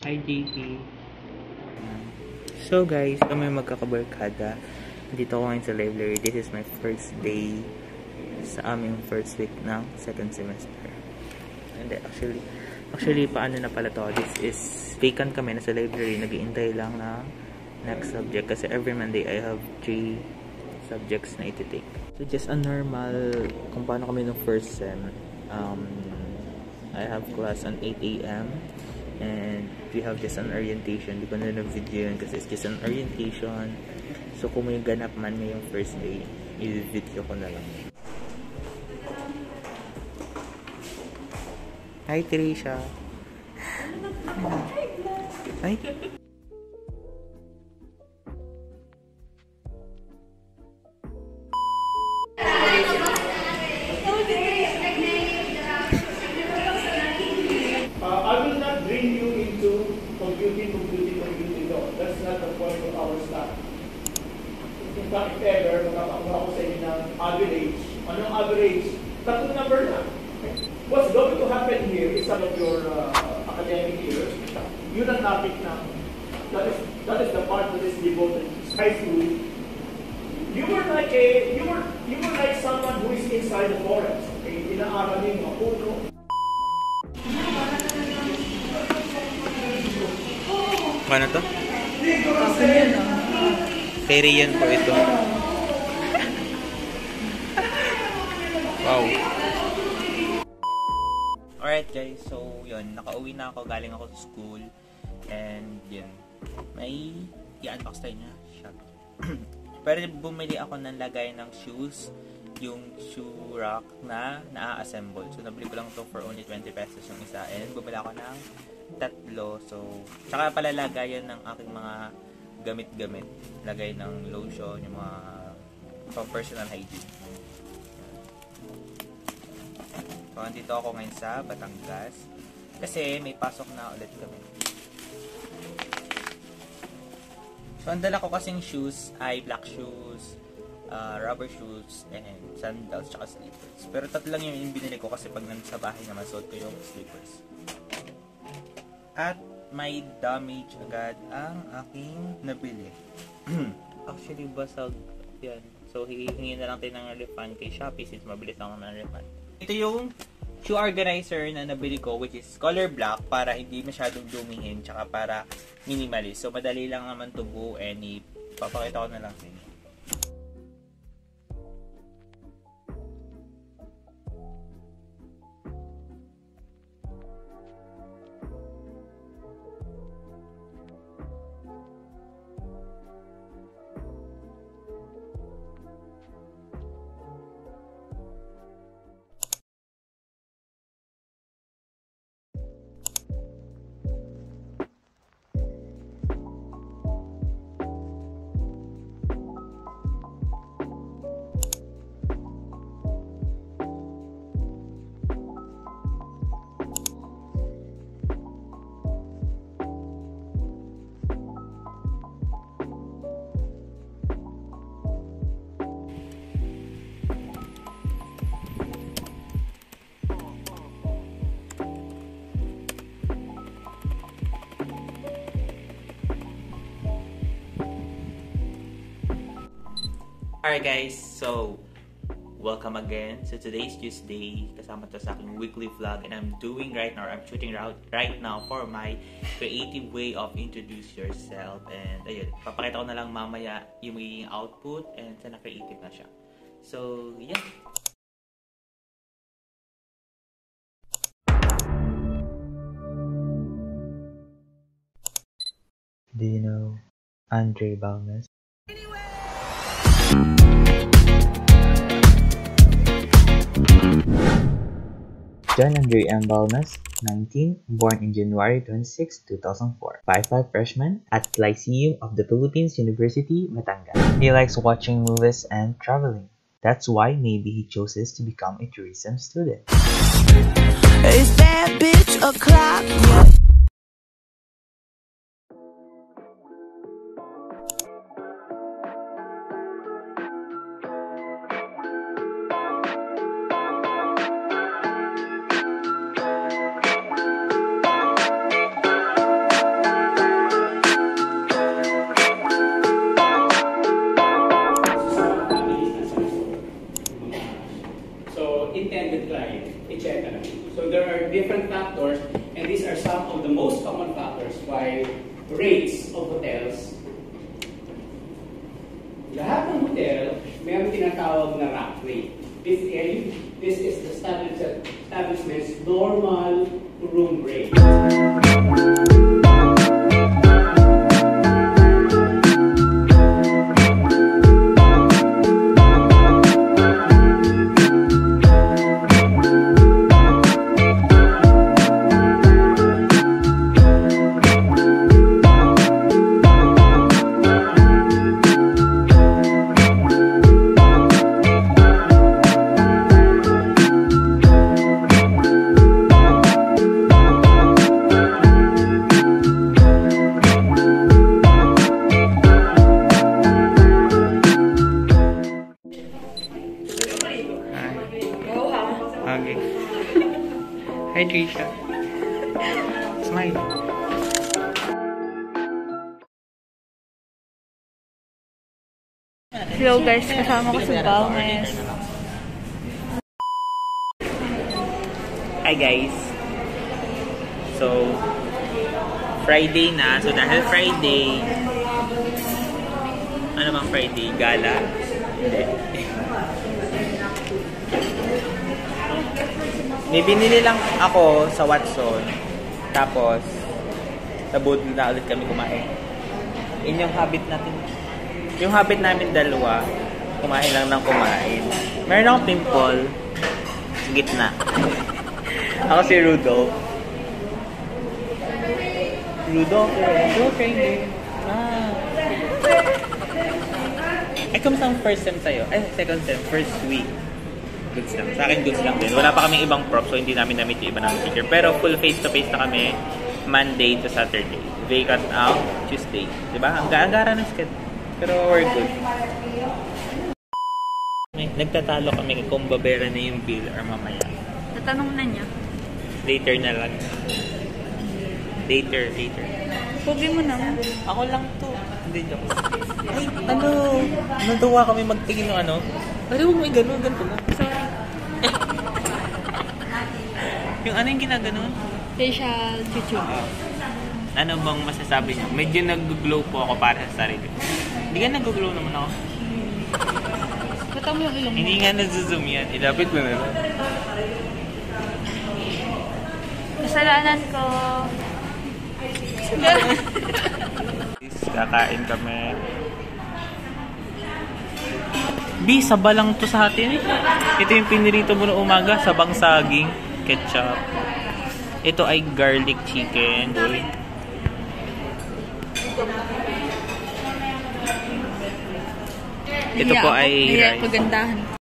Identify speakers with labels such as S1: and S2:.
S1: Hi, JT. So guys, kami magkakabarkada. Dito ako ngayon sa library. This is my first day sa aming first week ng second semester. And actually, paano na pala to? This is vacant kami na sa library. Nag-iintay lang na next subject. Kasi every Monday, I have 3 subjects na iti-take. So just a normal, kung paano kami ng first sem. I have class on 8 a.m. and we have just an orientation. Di ko na video yun kasi it's just an orientation. So kung may ganap man ngayong first day, i-video ko na lang. Hi, Trisha. Hi.
S2: I will not bring you into computing. No. That's not the point of our study. In fact, if ever, magkakakuha ko sa inyo ng average. Anong average? Tatlong number na. What's going to happen here is some of your academic years. Yun ang topic na. That is the part that is devoted to high school. You were like someone who is inside the forest. Okay? Inaaral niyo yung mga puno.
S1: Ano to? Fairy yan po ito. Wow. Alright guys, so yun, nakauwi na ako, galing ako sa school. And yun, may i-unbox tayo niya. Shut. Pero bumili ako ng lagay ng shoes, yung shoe rack na na-assemble. So nabili ko lang to for only 20 pesos yung isa. And bumili ako ng tatlo. So, tsaka pala lagayan ng aking mga gamit-gamit. Lagay ng lotion, yung mga personal hygiene. So, andito ako ngayon sa Batangas. Kasi may pasok na ulit kami. So, ang dala ko kasing shoes ay black shoes, rubber shoes, and sandals, tsaka slippers. Pero tatlo lang yung binili ko kasi pag nasa bahay naman, suot ko yung slippers. At may damage agad ang aking nabili. Actually, basag yan. So, hihingi na lang tayo ng refund kay Shopee since mabilis lang ng refund. Ito yung shoe organizer na nabili ko, which is color black para hindi masyadong dumihin tsaka para minimalist. So, madali lang naman to buuin. Ipapakita ko na lang sa inyo. Alright guys, so welcome again. So today's Tuesday, kasama to sa aking weekly vlog, and I'm shooting right now for my creative way of introduce yourself. And ayun, papakita ko na lang mamaya yung magiging output and sana creative na siya. So yeah. Do you know Andre Balmes? John Andre M. Balmes, 19, born in January 26, 2004. 5'5" freshman at Lyceum of the Philippines University, Batangas. He likes watching movies and traveling. That's why maybe he chooses to become a tourism student. Is that bitch a clock?
S3: So there are different factors, and these are some of the most common factors why rates of hotels. Lahat ng hotel, mayroong tinatawag na rack rate. This is the establishment's normal room rate.
S1: Okay. Hi, Trisha. Smile.
S4: Hello guys, kasama ko si Balmes.
S1: Hi guys. So, Friday na. So, dahil Friday, ano bang Friday? Gala? Hindi. May binili lang ako sa Watson. Tapos, sa Budol na ulit kami kumain. Yun yung habit natin. Yung habit namin dalawa, kumain lang ng kumain. Meron akong pimple sa gitna. Ako si Rudolph. Rudolph training. Ay, kamusta ang first sem sa'yo? Ay, second sem, first week. Goods lang. Sa akin, goods lang din. Wala pa kaming ibang prop, so hindi namin na-meet yung iba ng teacher. Pero full face-to-face na kami Monday to Saturday. Vacant out Tuesday. Diba? Ang gara ng schedule. Pero we're good. Nagtatalo kami kung babera na yung bill or mamaya.
S4: Natanong na niya.
S1: Later na lang. Later.
S4: Pugi mo naman.
S1: Ako lang to. Hindi, joke. Ay, ano? Natuwa kami magtingin ng ano. Ano mo may gano'n? Ganito mo.
S4: Sorry.
S1: Yung ano yung ginaganon?
S4: Facial YouTube.
S1: Ano bang masasabi niyo? Medyo nag-glow po ako para sa sarili. Hindi ka nag-glow naman ako.
S4: Bata mo yung ilong mo.
S1: Hindi nga nag-zoom yan. Ilapit mo na lang.
S4: Kasalanan ko.
S1: Kakain kami. B, saba lang to sa atin eh. Ito yung pinirito mo na umaga. Sabang saging, ketchup. Ito ay garlic chicken. Boy. Ito po ay rice.
S4: Pagandahan.